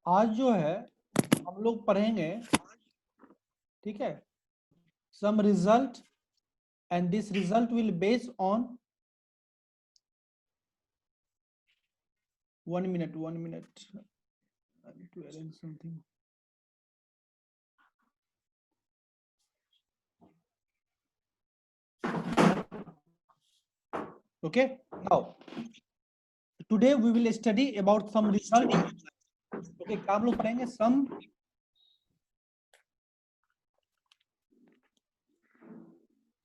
आज जो है हम लोग पढ़ेंगे, ठीक है, some result and this result will base on 1 minute I need to arrange something. Okay, now today we will study about some result. Okay, क्या हम लोग पढ़ेंगे? Some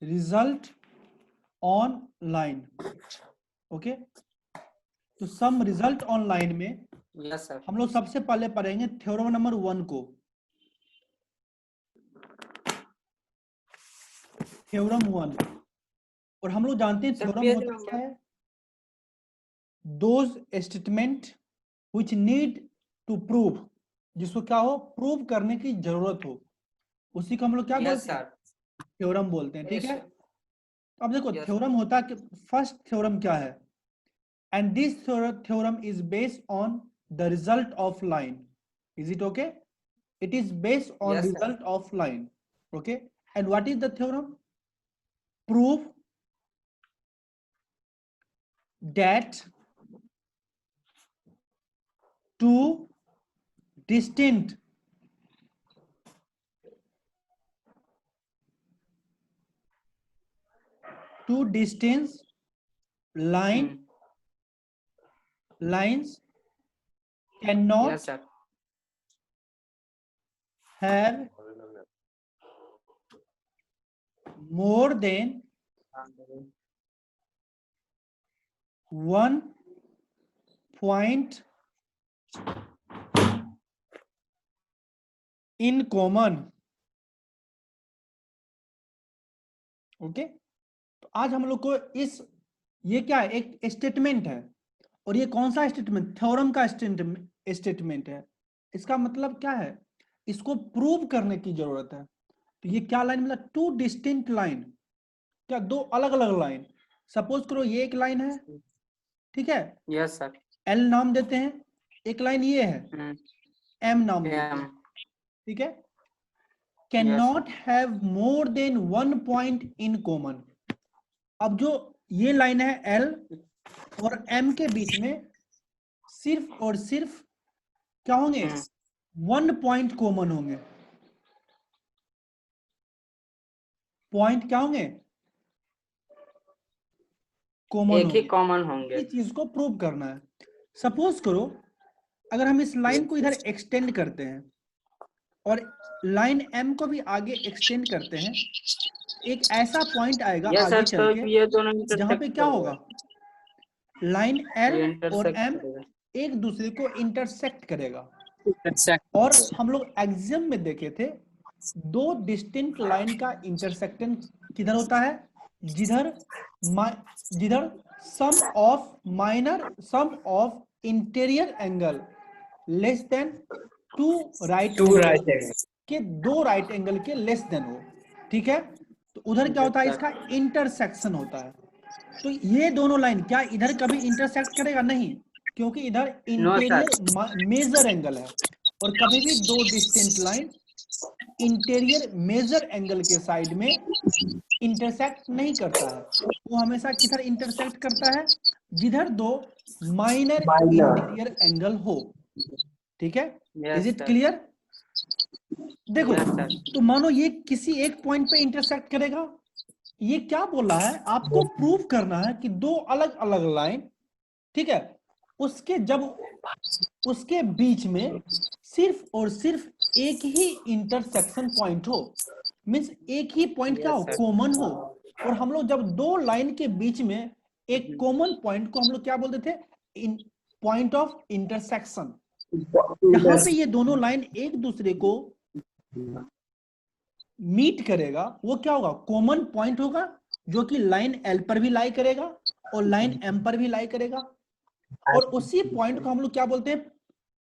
result online. Okay, तो सम रिजल्ट ऑनलाइन में यस सर। हम लोग सबसे पहले पढ़ेंगे थ्योरम नंबर 1 को। थ्योरम 1, और हम लोग जानते हैं थ्योरम होता क्या है? Those statement which need to prove, जिसको क्या हो, प्रूव करने की जरूरत हो, उसी को हम लोग क्या बोलते हैं? थ्योरम बोलते हैं। ठीक है, अब देखो थ्योरम होता कि फर्स्ट थ्योरम क्या है? And this theorem is based on the result of line. Is it okay? It is based on result of line. Okay, and what is the theorem? Prove that two distinct lines cannot have more than one point in common. Okay, तो आज हम लोग को ये क्या है? एक statement है, और ये कौन सा स्टेटमेंट? थ्योरम का स्टेटमेंट है। इसका मतलब क्या है? इसको प्रूव करने की जरूरत है। तो ये क्या लाइन, मतलब टू डिस्टिंक्ट लाइन, क्या दो अलग अलग लाइन। सपोज करो ये एक लाइन है, ठीक है, यस सर, एल नाम देते हैं, एक लाइन ये है, एम नाम देते हैं, ठीक है। Can not have more than one point in common. अब जो ये लाइन है एल और एम के बीच में सिर्फ और सिर्फ क्या होंगे? 1 पॉइंट कॉमन होंगे। पॉइंट क्या होंगे? कॉमन होंगे। कॉमन होंगे। इस चीज को प्रूव करना है। सपोज करो अगर हम इस लाइन को इधर एक्सटेंड करते हैं और लाइन एम को भी आगे एक्सटेंड करते हैं, एक ऐसा पॉइंट आएगा आगे चल के ये दोनों जहां पे क्या होगा? लाइन एल और एम एक दूसरे को इंटरसेक्ट करेगा। और हम लोग एग्जाम में देखे थे, दो डिस्टिंक्ट लाइन का इंटरसेक्शन किधर होता है? जिधर sum of interior angle less than two right के दो राइट एंगल के लेस देन हो। ठीक है, तो उधर क्या होता है? इसका इंटरसेक्शन होता है। तो ये दोनों लाइन क्या इधर कभी इंटरसेक्ट करेगा? नहीं, क्योंकि इधर इंटीरियर मेजर एंगल है, और कभी भी दो distant line interior major angle के साइड में इंटरसेक्ट नहीं करता है। वो हमेशा किधर इंटरसेक्ट करता है? जिधर दो माइनर इंटीरियर एंगल हो। ठीक है, इज इट क्लियर? देखो, तो मानो ये किसी एक पॉइंट पे इंटरसेक्ट करेगा। ये क्या बोला है? आपको प्रूव करना है कि दो अलग अलग लाइन, ठीक है, उसके बीच में सिर्फ और सिर्फ एक ही इंटरसेक्शन पॉइंट हो। मींस एक ही पॉइंट क्या हो? कॉमन हो। और हम लोग जब दो लाइन के बीच में एक कॉमन पॉइंट को हम लोग क्या बोलते थे? Point of intersection. जहां पे ये दोनों लाइन एक दूसरे को मीट करेगा, वो क्या होगा? कॉमन पॉइंट होगा, जो कि लाइन एल पर भी लाई करेगा और लाइन एम पर भी लाई करेगा। और उसी पॉइंट को हम लोग क्या बोलते हैं?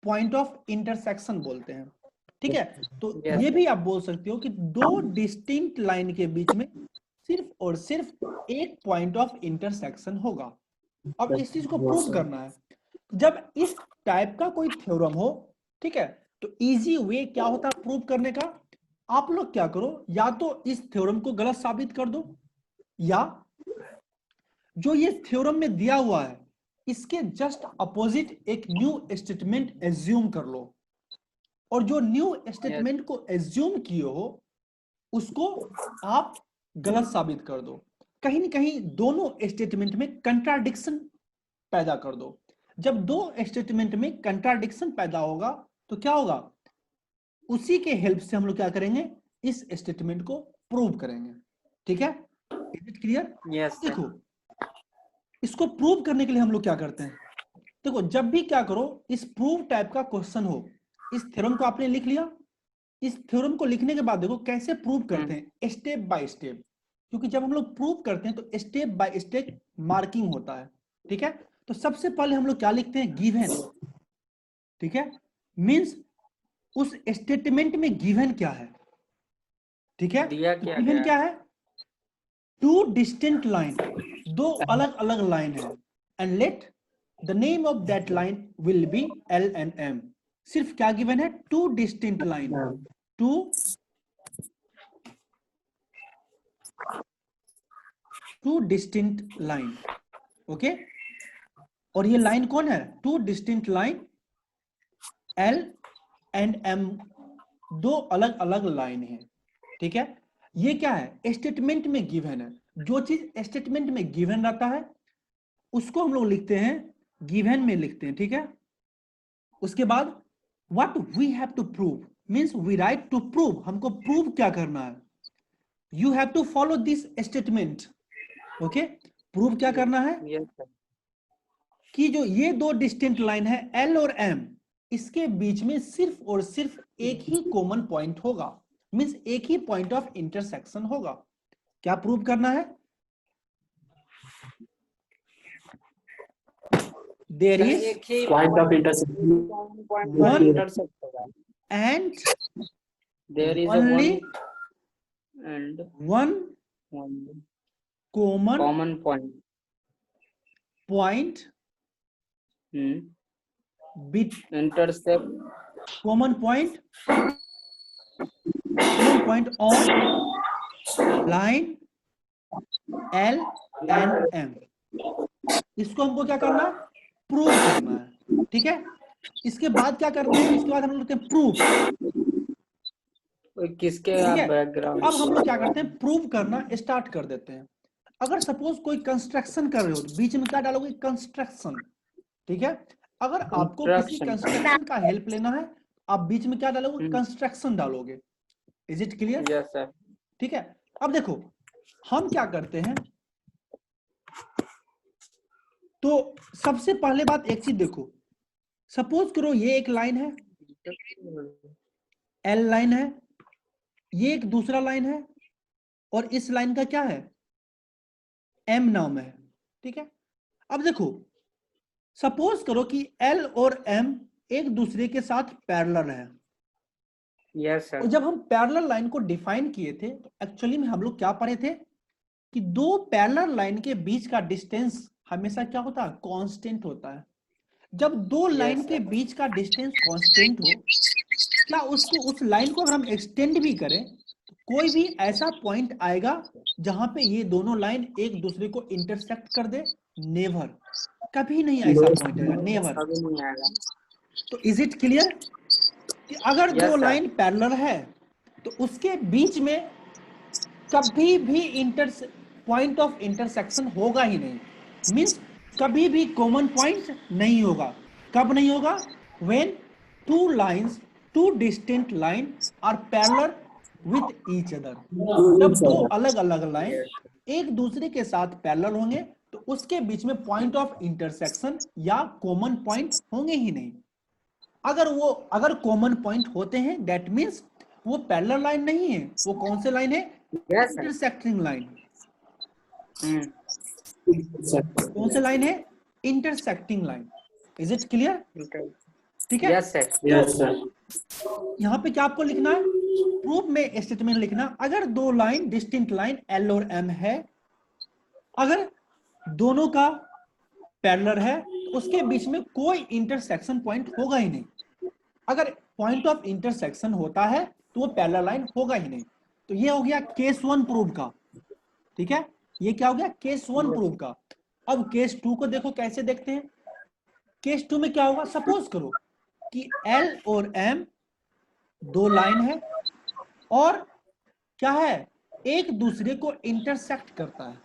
पॉइंट ऑफ इंटरसेक्शन बोलते हैं। ठीक है, तो ये भी आप बोल सकते हो कि दो डिस्टिंक्ट लाइन के बीच में सिर्फ और सिर्फ एक पॉइंट ऑफ इंटरसेक्शन होगा। अब इस चीज को प्रूव करना है। जब इस टाइप का कोई थ्योरम हो ठीक है, तो इजी वे क्या होता है प्रूव करने का, आप लोग क्या करो, या तो इस थ्योरम को गलत साबित कर दो, या जो ये थ्योरम में दिया हुआ है इसके जस्ट अपोजिट एक न्यू स्टेटमेंट एज्यूम कर लो, और जो न्यू स्टेटमेंट को एज्यूम किए हो उसको आप गलत साबित कर दो। कहीं ना कहीं दोनों स्टेटमेंट में कंट्राडिक्शन पैदा कर दो। जब दो स्टेटमेंट में कंट्राडिक्शन पैदा होगा तो क्या होगा, उसी के हेल्प से हम लोग क्या करेंगे, इस स्टेटमेंट को प्रूव करेंगे। ठीक है, इज इट क्लियर? देखो इसको प्रूव करने के लिए हम लोग क्या करते हैं, देखो जब भी क्या करो, इस प्रूव टाइप का क्वेश्चन हो, इस थ्योरम को आपने लिख लिया, इस थ्योरम को लिखने के बाद देखो कैसे प्रूव करते हैं, स्टेप बाय स्टेप, क्योंकि जब हम लोग प्रूव करते हैं तो स्टेप बाय स्टेप मार्किंग होता है। ठीक है, तो सबसे पहले हम लोग क्या लिखते हैं, गिवन। ठीक है, मींस उस स्टेटमेंट में गिवन क्या है। ठीक है, तो गिवन क्या है, टू डिस्टिंक्ट लाइन, दो अलग अलग लाइन है, and let the name of that line will be L and M. सिर्फ क्या गिवन है, two distinct line, two distinct line. Okay, और ये लाइन कौन है, two distinct line L and M, दो अलग अलग लाइन है। ठीक है, ये क्या है, स्टेटमेंट में गिवन है। जो चीज स्टेटमेंट में गिवन रहता है उसको हम लोग लिखते हैं, गिवन में लिखते हैं। ठीक है, उसके बाद what we have to prove, means we right to prove, हमको प्रूव क्या करना है, you have to follow this statement. Okay, prove क्या करना है कि जो ये दो डिस्टिंक्ट लाइन है एल और एम, इसके बीच में सिर्फ और सिर्फ एक ही कॉमन पॉइंट होगा, मींस एक ही पॉइंट ऑफ इंटरसेक्शन होगा। क्या प्रूव करना है, there is point of intersection and there is only one common point intercept common point on line L and M। इसको हमको क्या करना है, प्रूव करना है। ठीक है, इसके बाद क्या करते हैं, इसके बाद हम लोग करते हैं प्रूफ। किसके बैकग्राउंड, अब हम लोग क्या करते हैं, प्रूव करना स्टार्ट कर देते हैं। अगर सपोज कोई कंस्ट्रक्शन कर रहे हो तो बीच में क्या डालोगे, कंस्ट्रक्शन। ठीक है, अगर आपको किसी कंस्ट्रक्शन का हेल्प लेना है आप बीच में क्या डालोगे, कंस्ट्रक्शन डालोगे। Is it clear? Yes sir. ठीक है, अब देखो हम क्या करते हैं, तो सबसे पहले बात एक चीज देखो, सपोज करो ये एक लाइन है, एल लाइन है, ये एक दूसरा लाइन है, और इस लाइन का क्या है, एम नाम है। ठीक है, अब देखो सपोज करो कि एल और एम एक दूसरे के साथ पैरेलल है। Yes sir. और जब हम पैरेलल लाइन को डिफाइन किए थे तो एक्चुअली में हम लोग क्या पढ़े थे कि दो पैरेलल लाइन के बीच का डिस्टेंस हमेशा क्या होता है, कांस्टेंट होता है। जब दो लाइन के बीच का डिस्टेंस कांस्टेंट हो, क्या उसको, उस लाइन को अगर हम एक्सटेंड भी करें तो कोई भी ऐसा पॉइंट आएगा जहां पे ये दोनों लाइन एक दूसरे को इंटरसेक्ट कर दे? नेवर, कभी नहीं ऐसा पॉइंट आएगा, नेवर। तो इज इट क्लियर कि अगर दो लाइन पैरेलल है तो उसके बीच में कभी भी पॉइंट ऑफ इंटरसेक्शन होगा ही नहीं, मींस कभी भी कॉमन पॉइंट नहीं होगा। कब नहीं होगा, when two lines, two distinct line are parallel with each other. जब दो अलग अलग लाइन एक दूसरे के साथ पैरेलल होंगे तो उसके बीच में पॉइंट ऑफ इंटरसेक्शन या कॉमन पॉइंट होंगे ही नहीं। अगर कॉमन पॉइंट होते हैं दैट मींस वो पैरेलल लाइन नहीं है, वो कौन से लाइन है, इंटरसेक्टिंग लाइन। कौन से लाइन है, intersecting line. Is it clear? ठीक है, यस सर। Yes sir. यहाँ पे क्या आपको लिखना है, प्रूफ में स्टेटमेंट लिखना, अगर दो लाइन डिस्टिंक्ट लाइन एल और एम है, अगर दोनों का पैरेलल है तो उसके बीच में कोई इंटरसेक्शन पॉइंट होगा ही नहीं। अगर पॉइंट ऑफ इंटरसेक्शन होता है तो वो पैरेलल लाइन होगा ही नहीं। तो ये हो गया केस 1 प्रूव का, ठीक है, ये क्या हो गया केस 1 प्रूव का। अब केस 2 को देखो कैसे देखते हैं। केस 2 में क्या होगा, सपोज करो कि L और M दो लाइन है और क्या है, एक दूसरे को इंटरसेक्ट करता है।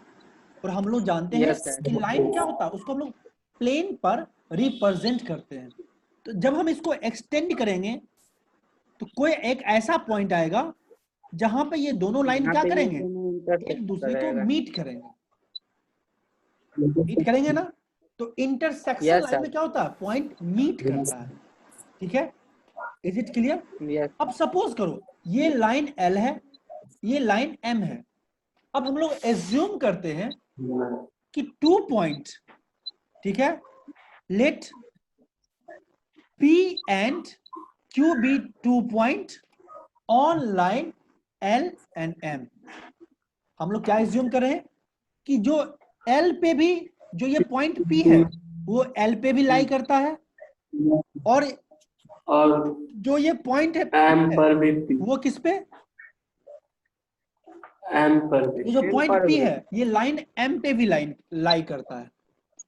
और हम लोग जानते हैं कि लाइन क्या होता है, उसको हम लोग प्लेन पर रिप्रेजेंट करते हैं। तो जब हम इसको एक्सटेंड करेंगे तो कोई एक ऐसा पॉइंट आएगा जहां पे ये दोनों लाइन क्या करेंगे, एक दूसरे को मीट करेंगे, मीट करेंगे ना। तो इंटरसेक्शन लाइन में क्या होता है, पॉइंट मीट करता है, ठीक है। Is it clear? अब सपोज करो ये लाइन L है, ये लाइन M है। अब हम लोग एज्यूम करते हैं कि 2 पॉइंट, ठीक है, late P and Q be 2 point on line L and M। हम लोग क्या एज्यूम कर रहे हैं कि जो L पे भी जो ये पॉइंट P है वो L पे भी लाई करता है, और जो ये पॉइंट है M पर भी वो किस पे, M पर भी, ये जो पॉइंट P है ये लाइन M पे भी लाई करता है।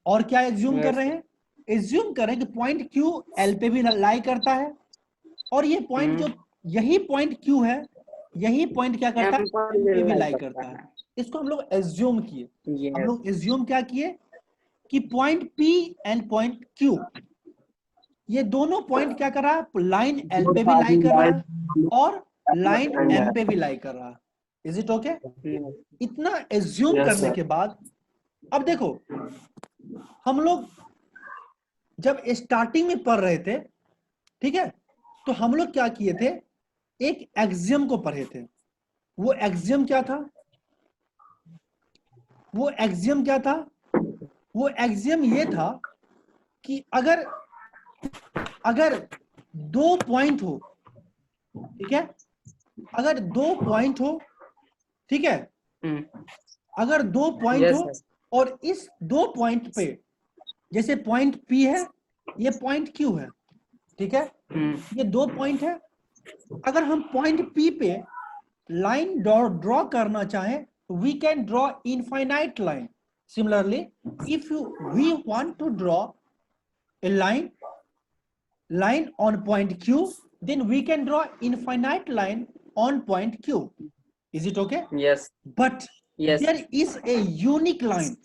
और क्या एज्यूम कर रहे हैं, एज्यूम कर रहे हैं कि पॉइंट Q L पे भी लाई करता है, और ये पॉइंट जो यही पॉइंट Q है यही पॉइंट क्या करता है, M पे भी लाई करता है। इसको हम लोग एज्यूम किए। हम लोग एज्यूम क्या किए कि point P and point Q ये दोनों पॉइंट क्या कर रहा है, लाइन L पे भी लाई कर रहा है और लाइन M पे भी लाई कर रहा है। Is it okay? इतना एज्यूम करने के बाद अब देखो हम लोग जब स्टार्टिंग में पढ़ रहे थे, ठीक है, तो हम लोग क्या किए थे, एक एक्सियम को पढ़े थे। वो एक्सियम क्या था, वो एक्सियम क्या था, वो एक्सियम ये था कि अगर दो पॉइंट हो, ठीक है, अगर दो पॉइंट हो, ठीक है, अगर दो पॉइंट हो और इस दो पॉइंट पे जैसे पॉइंट P है ये पॉइंट Q है, ठीक है, ये दो पॉइंट है। अगर हम पॉइंट P पे लाइन ड्रॉ करना चाहें we can draw infinite line. Similarly if we want to draw a line on point Q, then we can draw infinite line on point Q. Is it okay? Yes. But there is a unique line,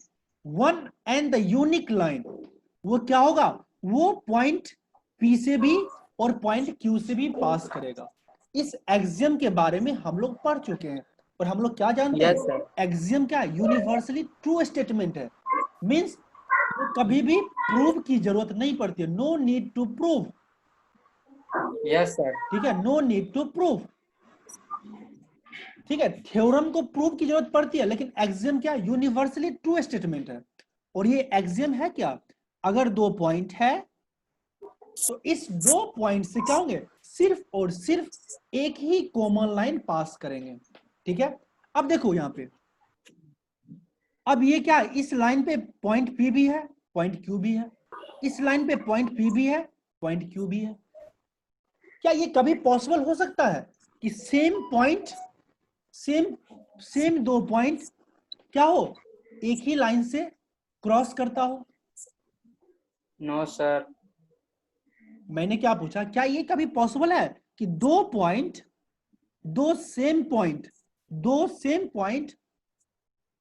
one and the unique line वो क्या होगा, वो point P से भी और point Q से भी पास करेगा। इस एक्सियम के बारे में हम लोग पढ़ चुके हैं और हम लोग क्या जानते हैं, एक्सियम क्या यूनिवर्सली ट्रू स्टेटमेंट है, मींस तो कभी भी प्रूव की जरूरत नहीं पड़ती है, no need to prove. Yes sir, ठीक है, नो नीड टू प्रूव, ठीक है। थ्योरम को प्रूव की जरूरत पड़ती है लेकिन एक्सियम क्या, यूनिवर्सली ट्रू स्टेटमेंट है। और ये एक्सियम है क्या, अगर दो पॉइंट है तो इस दो पॉइंट से क्या होंगे, सिर्फ और सिर्फ एक ही कॉमन लाइन पास करेंगे, ठीक है। अब देखो यहां पे, अब ये क्या, इस लाइन पे पॉइंट P भी है पॉइंट Q भी है, इस लाइन पे पॉइंट P भी है पॉइंट Q भी है। क्या ये कभी पॉसिबल हो सकता है कि सेम पॉइंट सेम दो पॉइंट क्या हो, एक ही लाइन से क्रॉस करता हो? No sir. मैंने क्या पूछा, क्या ये कभी पॉसिबल है कि दो पॉइंट दो सेम पॉइंट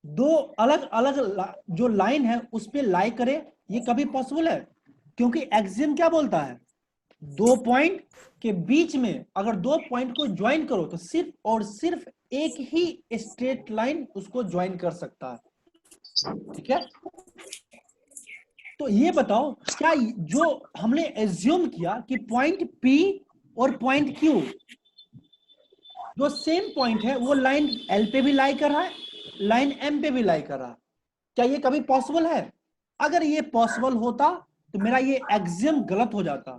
दो अलग अलग जो लाइन है उस पे लाई करे, ये कभी पॉसिबल है? क्योंकि एक्सियम क्या बोलता है, दो पॉइंट के बीच में अगर दो पॉइंट को ज्वाइन करो तो सिर्फ और सिर्फ एक ही स्ट्रेट लाइन उसको ज्वाइन कर सकता है, ठीक है। तो ये बताओ, क्या जो हमने एज्यूम किया कि पॉइंट P और पॉइंट Q जो सेम पॉइंट है वो लाइन L पे भी लाई कर रहा है, लाइन M पे भी लाई कर रहा है, क्या ये कभी पॉसिबल है? अगर ये पॉसिबल होता तो मेरा ये एक्सियम गलत हो जाता,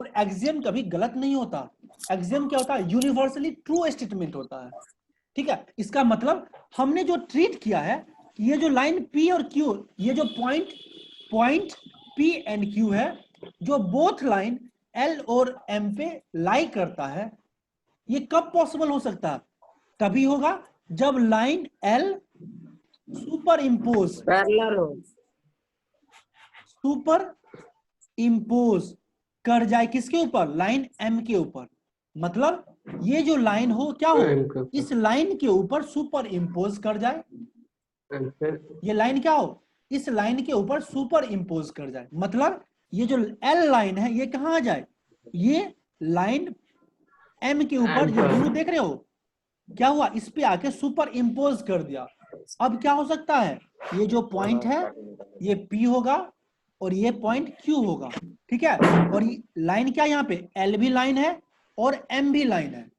और एक्सियम कभी गलत नहीं होता। एक्सियम क्या होता है, यूनिवर्सली ट्रू स्टेटमेंट होता है, ठीक है। इसका मतलब हमने जो ट्रीट किया है कि ये जो लाइन P और Q, ये जो पॉइंट P एंड Q है, जो बोथ लाइन L और M पे लाई करता है, ये कब पॉसिबल हो सकता है? तभी होगा जब line L super impose parallel हो। कर जाए किसके ऊपर? लाइन M के ऊपर। मतलब ये जो लाइन हो क्या हो, M के ऊपर। इस लाइन के ऊपर सुपर इम्पोज कर जाए। ये लाइन क्या हो, इस लाइन के ऊपर सुपर इम्पोज कर जाए। मतलब ये जो L लाइन है ये कहां आ जाए, ये लाइन M के ऊपर, जो ब्लू देख रहे हो क्या हुआ, इस पे आके सुपर इम्पोज कर दिया। अब क्या हो सकता है, ये जो पॉइंट है ये P होगा और ये पॉइंट Q होगा, ठीक है। और ये लाइन क्या, यहाँ पे L भी लाइन है और M भी लाइन है।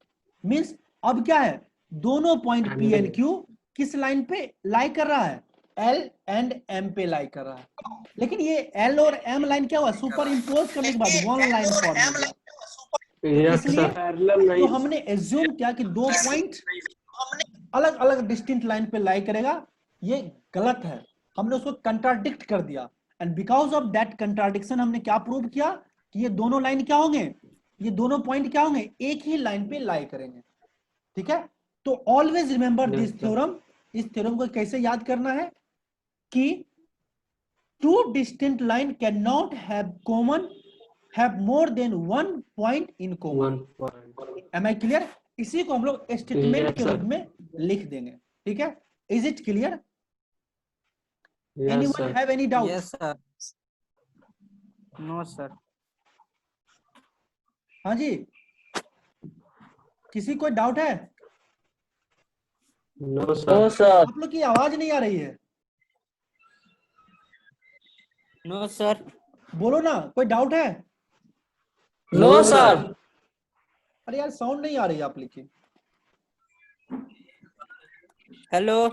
मीन्स अब क्या है, दोनों पॉइंट P एंड Q किस लाइन पे लाई कर रहा है, L एंड M पे लाई कर रहा है। लेकिन ये L और M लाइन क्या हुआ, सुपर इम्पोज करने के बाद वन लाइन फॉर्म हो गया। इसलिए तो हमने एज्यूम किया कि दो पॉइंट अलग अलग डिस्टिंक्ट लाइन पे लाई करेगा, ये गलत है। हमने उसको कंट्राडिक्ट कर दिया and because of that contradiction हमने क्या प्रूव किया कि ये दोनों लाइन क्या होंगे, ये दोनों पॉइंट क्या होंगे, एक ही लाइन पे लाई करेंगे, ठीक है। तो ऑलवेज रिमेंबर दिस थ्योरम। इस थ्योरम को कैसे याद करना है कि two distinct line can not have more than one point in common. Am I clear? इसी को हम लोग स्टेटमेंट के रूप में लिख देंगे, ठीक है। Is it clear? Anyone have any doubt? Yes sir. No sir. हाँ जी, किसी कोई डाउट है? No sir. आप लोग की आवाज नहीं आ रही है, नो सर। बोलो ना, कोई डाउट है? No sir. अरे यार साउंड नहीं आ रही है आप लोग की। हेलो।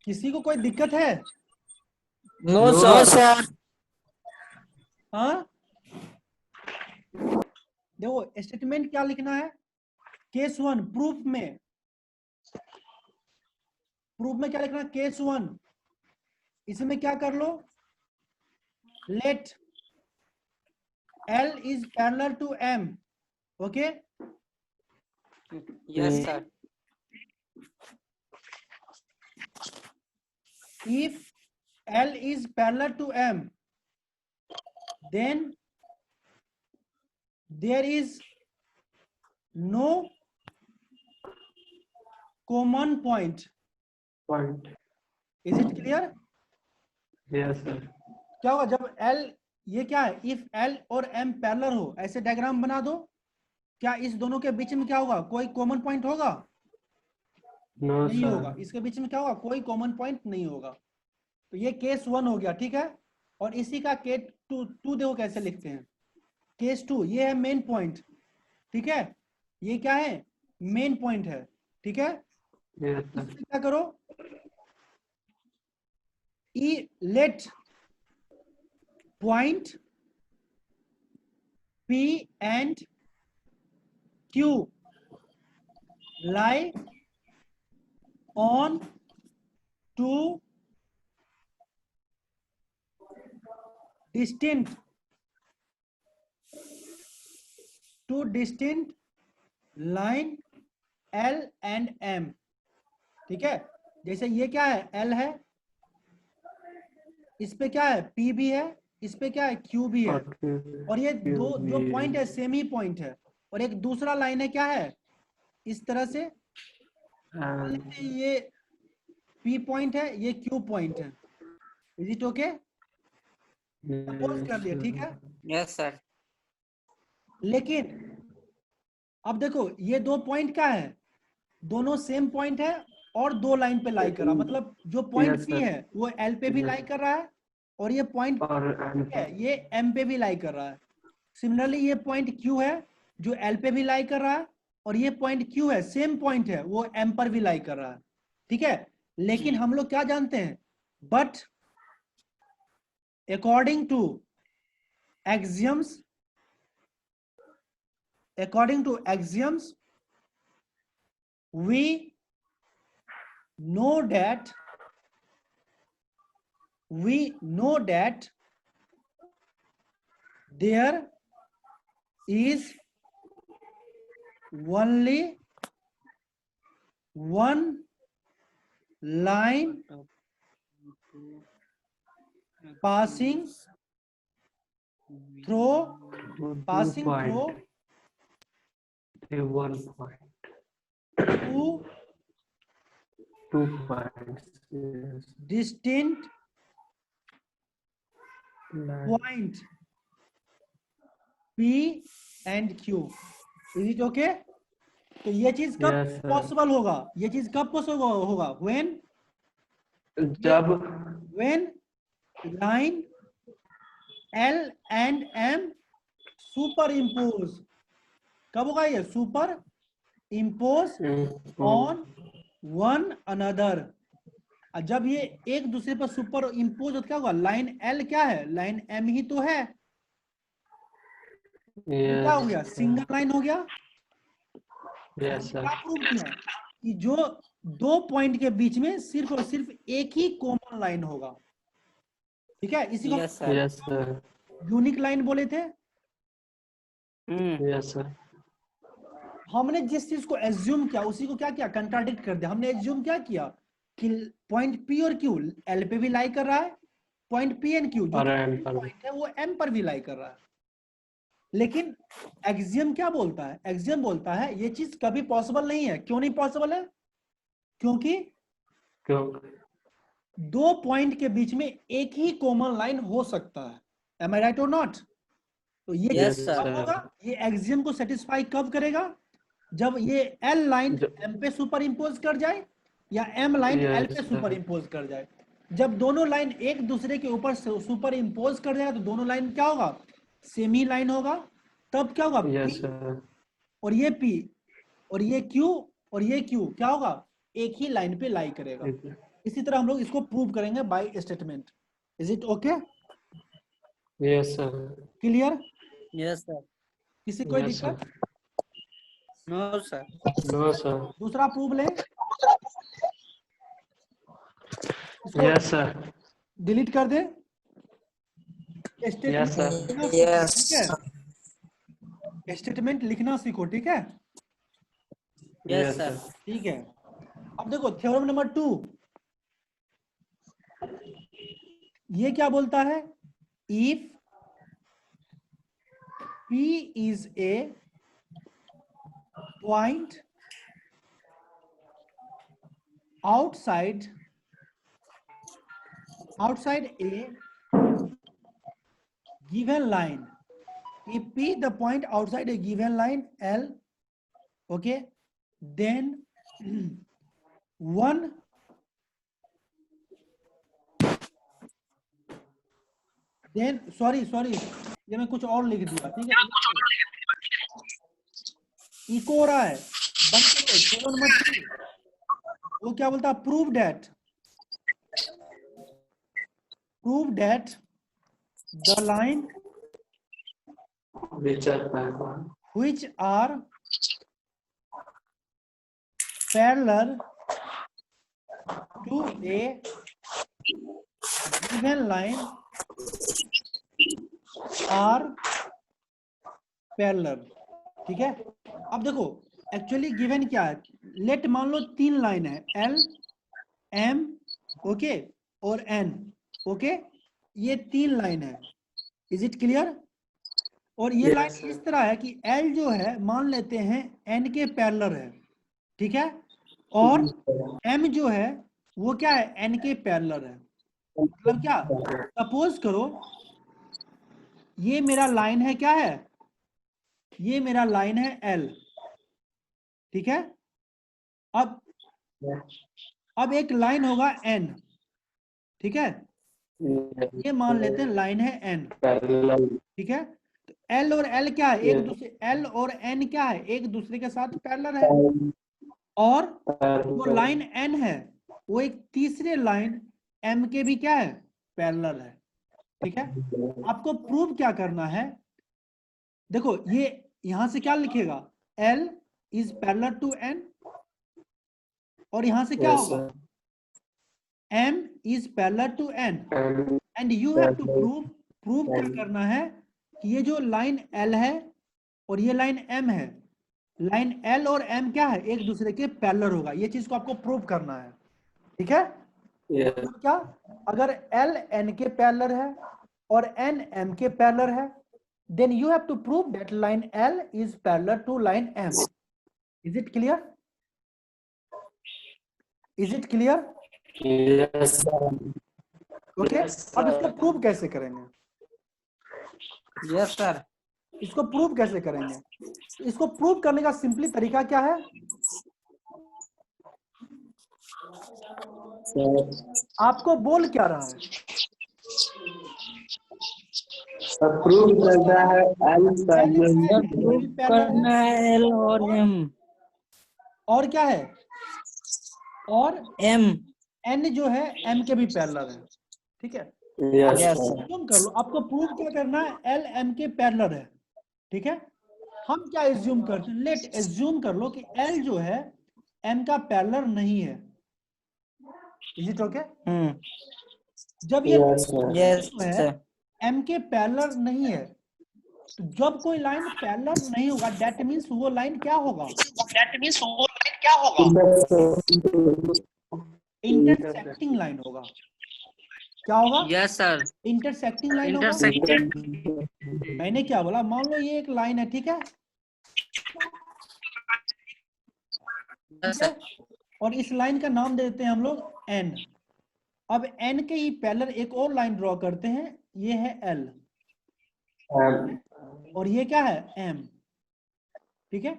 किसी को कोई दिक्कत है? No sir. हाँ, देखो स्टेटमेंट क्या लिखना है, केस वन प्रूफ में क्या लिखना है, केस वन, इसमें क्या कर लो, let L is parallel to M, okay? Yes sir. If L is parallel to M, then there is no common point. Is it clear? Yes sir. क्या होगा जब L, ये क्या है, इफ L और M पैरेलल हो, ऐसे diagram बना दो, क्या इस दोनों के बीच में क्या होगा, कोई कॉमन पॉइंट होगा? नो नहीं होगा। सर। इसके बीच में क्या होगा, कोई कॉमन पॉइंट नहीं होगा। तो ये केस वन हो गया, ठीक है। और इसी का केस टू देखो कैसे लिखते हैं। केस टू, ये है मेन पॉइंट, ठीक है, ये क्या है, मेन पॉइंट है, ठीक है। Yes sir. इसमें क्या करो, ई let point P and Q lie on two distinct line L and M, ठीक है। जैसे ये क्या है, L है, इस पे क्या है, P भी है, इस पे क्या है, Q भी है, और ये दो जो पॉइंट है सेम ही पॉइंट है। और एक दूसरा लाइन है क्या है, इस तरह से ये P पॉइंट है, ये Q पॉइंट है। Is it okay? सपोज कर लिया, ठीक है। Yes sir. लेकिन अब देखो ये दो पॉइंट क्या है, दोनों सेम पॉइंट है और दो लाइन पे लाई कर रहा, मतलब जो पॉइंट Yes, P sir. है वो L पे भी लाई कर रहा है, और ये पॉइंट और है ये M पे भी लाई कर रहा है। सिमिलरली ये पॉइंट Q है जो L पे भी लाई कर रहा है, और ये पॉइंट Q है, सेम पॉइंट है, वो M पर भी लाई कर रहा है, ठीक है। लेकिन हम लोग क्या जानते हैं, but according to axioms, we know that there is only one line passing through Two point. The 1 point. two 2 points. Yes. distinct Line. point P and Q. Is it okay? तो ये चीज कब Yes, sir. पॉसिबल होगा? ये चीज कब possible होगा? जब when line L and M superimpose. कब होगा ये? superimpose on one another. जब ये एक दूसरे पर सुपर इम्पोज होता क्या होगा? लाइन L क्या है? लाइन M ही तो है. Yes, क्या हो गया? sir. सिंगल लाइन हो गया. Yes, sir. क्या प्रूव किया कि जो दो पॉइंट के बीच में सिर्फ और सिर्फ एक ही कॉमन लाइन होगा. ठीक है, इसी को Yes, sir. Yes, sir. Unique line बोले थे. Yes, sir. हमने जिस चीज को एज्यूम किया उसी को क्या किया? कंट्राडिक्ट कर दिया. हमने एज्यूम क्या किया कि पॉइंट पी और क्यू एल पे भी लाई कर रहा है, पॉइंट पी एंड क्यू जो और M पर भी. पॉइंट है वो एम पर भी लाई कर रहा है. लेकिन एक्सियम क्या बोलता है? एक्सियम बोलता है ये चीज कभी पॉसिबल नहीं है. क्यों नहीं पॉसिबल है? क्योंकि क्यों? दो पॉइंट के बीच में एक ही कॉमन लाइन हो सकता है. एम आई राइट और नॉट? तो ये Yes, कब sir. होगा? ये एक्सियम को सेटिस्फाई कब करेगा? जब ये एल लाइन एम पे सुपर इम्पोज कर जाए या एम लाइन एल पे Yes, सुपर sir. इम्पोज कर जाए. जब दोनों लाइन एक दूसरे के ऊपर सुपर इम्पोज कर जाएगा तो दोनों लाइन क्या होगा? सेम ही लाइन होगा. तब क्या होगा? Yes, P sir. और ये P और ये Q और ये Q क्या होगा? एक ही लाइन पे लाई करेगा. इसी तरह हम लोग इसको प्रूव करेंगे by statement. Is it okay? Yes, sir. Clear? Yes, sir. किसी कोई Yes, sir. दिक्कत? No, sir. No, sir. दूसरा प्रूव ले. Yes, sir. डिलीट कर दे. Yes, sir. Yes. स्टेटमेंट लिखना सीखो. ठीक है? Yes, sir. ठीक है. अब देखो थ्योरम नंबर 2 ये क्या बोलता है? If P is a point outside a given line. If P the point outside a given line L, okay, then one then sorry ये मैं कुछ और लिख दिया. ठीक है, इको हो रहा है. बंद करो. थ्योरम नंबर 3 वो क्या बोलता है? Prove that the line Which are parallel. which are parallel to a given line are parallel. ठीक है? अब देखो एक्चुअली गिवन क्या है? लेट मान लो 3 लाइन है, L, M, ओके, और N. ओके, ये 3 लाइन है. Is it clear? और ये Yes, लाइन sir. इस तरह है कि L जो है मान लेते हैं N के पैरेलल है. ठीक है? और M जो है वो क्या है? N के पैरेलल है. मतलब क्या? सपोज करो ये मेरा लाइन है. क्या है? ये मेरा लाइन है L. ठीक है? अब एक लाइन होगा N. ठीक है? ये मान लेते हैं लाइन है N. Parallel. ठीक है? तो L और L क्या है? एक दूसरे L और N क्या है? एक दूसरे के साथ पैरेलल है. और वो लाइन N है वो एक तीसरे लाइन M के भी क्या है? पैरेलल है. ठीक है? आपको प्रूव क्या करना है? देखो ये यहां से क्या लिखेगा? L is parallel to N. और यहां से क्या Yes, होगा? sir. M is parallel to N. And And you have to prove क्या करना है कि ये जो लाइन L है और ये लाइन M है, लाइन L और M क्या है, एक दूसरे के पैरेलल होगा। ये चीज को आपको प्रूव करना है, ठीक है। Yes. तो क्या, अगर L N के पैरेलल है और N M के पैरेलल है, then you have to prove that line L is parallel to line M. Is it clear? Is it clear? Yes, sir. Okay. Yes, अब इसको sir. प्रूव कैसे करेंगे, yes sir. इसको prove कैसे करेंगे? इसको प्रूव करने का सिंपली तरीका क्या है, आपको बोल क्या रहा है, प्रूव करता है L पैरेलल L टू भी पैरेलल करना है है एल और एम। और क्या है, और एम। N जो है M के भी पैरेलल है, ठीक है। Yes, Yes, sir. sir. Assume कर लो, आपको प्रूव क्या करना है, L M के पैरेलल है, ठीक है। हम क्या एज्यूम करते हैं, लेट एज्यूम कर लो कि L जो है M का पैरेलल नहीं है। Is it okay? जब ये Yes, sir. यस जो है सर। M के पैरेलल नहीं है, तो जब कोई लाइन पैरेलल नहीं होगा, दैट मींस वो लाइन क्या होगा, इंटरसेक्टिंग लाइन होगा। क्या होगा, यस सर। इंटरसेक्टिंग लाइन होगा। मैंने क्या बोला, मान लो ये एक लाइन है, ठीक है, यस सर। और इस लाइन का नाम दे देते हैं हम लोग N। अब N के ही पैरेलल एक और लाइन ड्रॉ करते हैं, ये है L और ये क्या है M, ठीक है।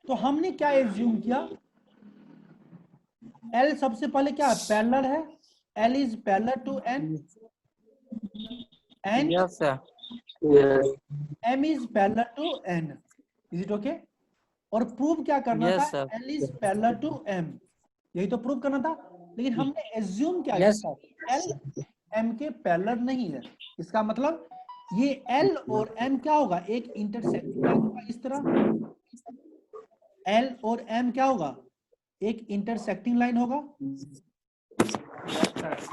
तो हमने क्या एज्यूम किया, L सबसे पहले क्या पैरेलल है, L is parallel to N and yes sir. Yes. M is parallel to N। Is it okay? और प्रूव क्या करना Yes, था, sir. L is parallel to M, यही तो प्रूव करना था। लेकिन हमने एज्यूम क्या यस किया, सर। L M के पैरेलल नहीं है। इसका मतलब ये L और M क्या होगा, एक इंटरसेक्टिंग लाइन होगा इस तरह। L और M क्या होगा, एक इंटरसेक्टिंग लाइन होगा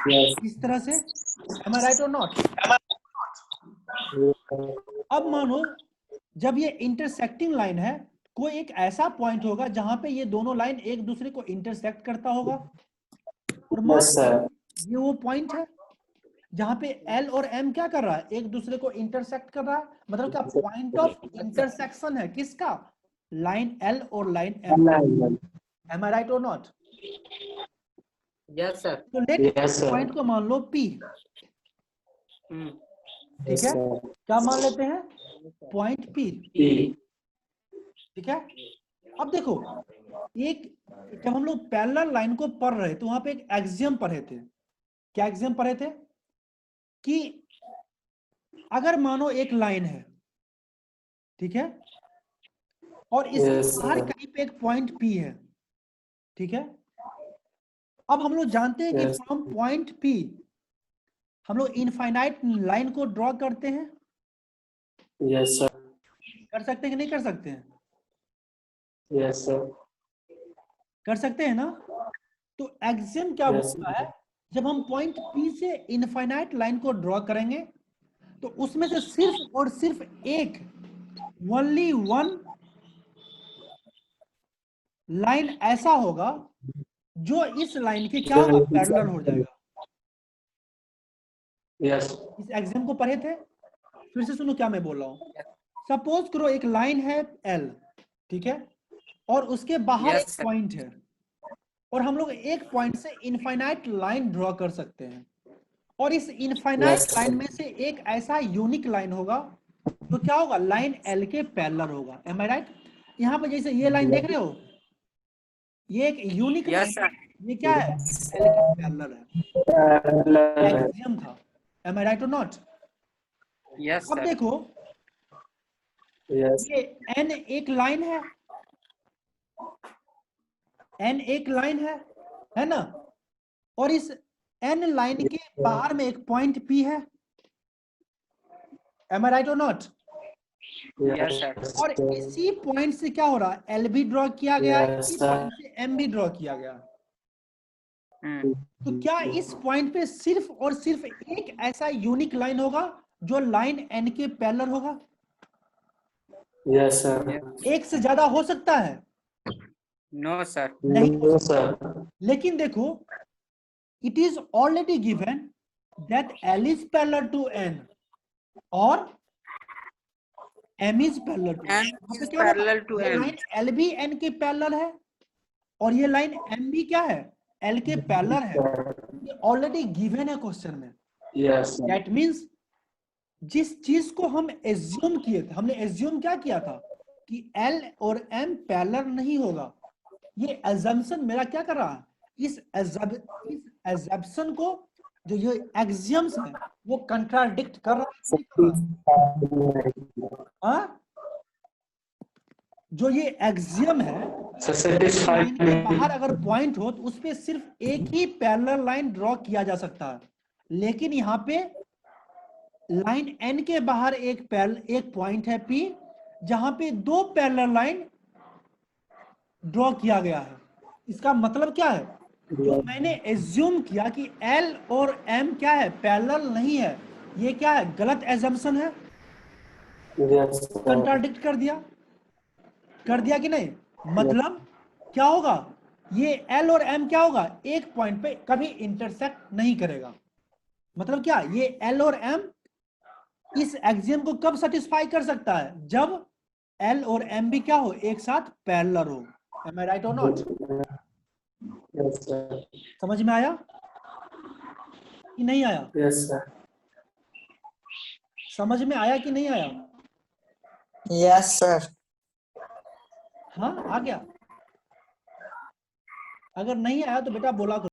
Yes. इस तरह से। Am I right or not? अब मानो जब ये इंटरसेक्टिंग लाइन है, कोई एक ऐसा पॉइंट होगा जहां पे ये दोनों लाइन एक दूसरे को इंटरसेक्ट करता होगा, और मान Yes, sir. ये वो पॉइंट है जहां पे L और M क्या कर रहा है, एक दूसरे को इंटरसेक्ट कर रहा है। मतलब क्या पॉइंट ऑफ इंटरसेक्शन है किसका, लाइन L और line M। Am I right or not? Yes sir. तो लेट Yes, sir. पॉइंट को मान लो P, ठीक है। क्या मान लेते हैं, पॉइंट P, ठीक है। अब देखो, एक जब हम लोग पैरेलल लाइन को पढ़ रहे तो वहां पे एक एक्सियम पढ़े थे। क्या एक्सियम पढ़े थे, कि अगर मानो एक लाइन है, ठीक है, और इस Yes, बाहर sir. कहीं पे एक पॉइंट P है, ठीक है। अब हम लोग जानते हैं कि Yes. फ्रॉम पॉइंट P हम लोग इनफाइनाइट लाइन को ड्रॉ करते हैं। Yes, sir. कर सकते हैं कि नहीं कर सकते हैं, Yes, sir. कर सकते हैं ना। तो एक्सियम क्या Yes, बोलता है, जब हम पॉइंट P से इनफाइनाइट लाइन को ड्रॉ करेंगे तो उसमें से सिर्फ और सिर्फ एक, ओनली वन लाइन ऐसा होगा जो इस लाइन के क्या होगा, पैरेलल हो जाएगा। Yes. इस एक्सियम को पढ़े थे, फिर से सुनो क्या मैं बोल रहा हूं। सपोज करो एक लाइन है L, ठीक है, और उसके बाहर Yes, एक sir. पॉइंट है, और हम लोग एक पॉइंट से इनफाइनाइट लाइन ड्रॉ कर सकते हैं, और इस इनफाइनाइट Yes. लाइन में से एक ऐसा यूनिक लाइन होगा तो क्या होगा, लाइन L के पैरेलल होगा। एम आई राइट? यहाँ पे जैसे ये लाइन देख रहे हो, ये एक यूनिक यस सर। ये क्या है, L के पैरेलल है, एक्सियम था। एम आई राइट और नॉट? यस अब सर। देखो, Yes. ये N एक लाइन है, N एक लाइन है ना, और इस N लाइन के बाहर में एक पॉइंट P है। एम आई राइट और नॉट? Yes sir. और इसी पॉइंट से क्या हो रहा है, L भी ड्रॉ किया गया, Yes, इसी sir. पॉइंट से M भी ड्रॉ किया गया। तो क्या इस पॉइंट पे सिर्फ और सिर्फ एक ऐसा यूनिक लाइन होगा जो लाइन N के पैरेलल होगा? Yes, sir. एक से ज्यादा हो सकता है? No, sir. नहीं। No, sir. लेकिन देखो, it is already given that L is parallel to N और M is parallel to N। N यहाँ पे is क्या बोला? parallel to ये N. लाइन L भी N के पैरेलल है और ये लाइन M भी क्या है? L के पैरेलल है। ये ऑलरेडी गिवन है क्वेश्चन में। Yes, sir. दैट मीन्स जिस चीज को हम एज्यूम किए थे, हमने एज्यूम क्या किया था कि L और M पैरेलल नहीं होगा। ये एजम्पशन मेरा क्या कर रहा है? इस एजम्पशन को, जो ये एक्सियम्स है, वो कंट्राडिक्ट कर रहा है। हाँ? जो ये एक्सियम है, So satisfied. लाइन के बाहर अगर पॉइंट हो तो उस पे सिर्फ एक ही पैरेलल लाइन ड्रॉ किया जा सकता है, लेकिन यहाँ पे लाइन एन के बाहर एक पॉइंट है P, जहां पे दो पैरेलल लाइन ड्रॉ किया गया है। इसका मतलब क्या है? जो मैंने एज्यूम किया कि L और M क्या है? पैरेलल नहीं है, ये क्या है? गलत एजम्पशन है। Yes, sir. कंट्राडिक्ट कर दिया कि नहीं? मतलब क्या होगा? ये L और M क्या होगा? एक पॉइंट पे कभी इंटरसेक्ट नहीं करेगा। मतलब क्या? ये L और M इस एक्सियम को कब सेटिस्फाई कर सकता है? जब L और M भी क्या हो? एक साथ पैरेलल हो। Am I right or not? Yes, sir. समझ में आया कि नहीं आया? Yes, sir. समझ में आया कि नहीं आया? Yes, sir. हाँ, आ गया? अगर नहीं आया तो बेटा बोला करो।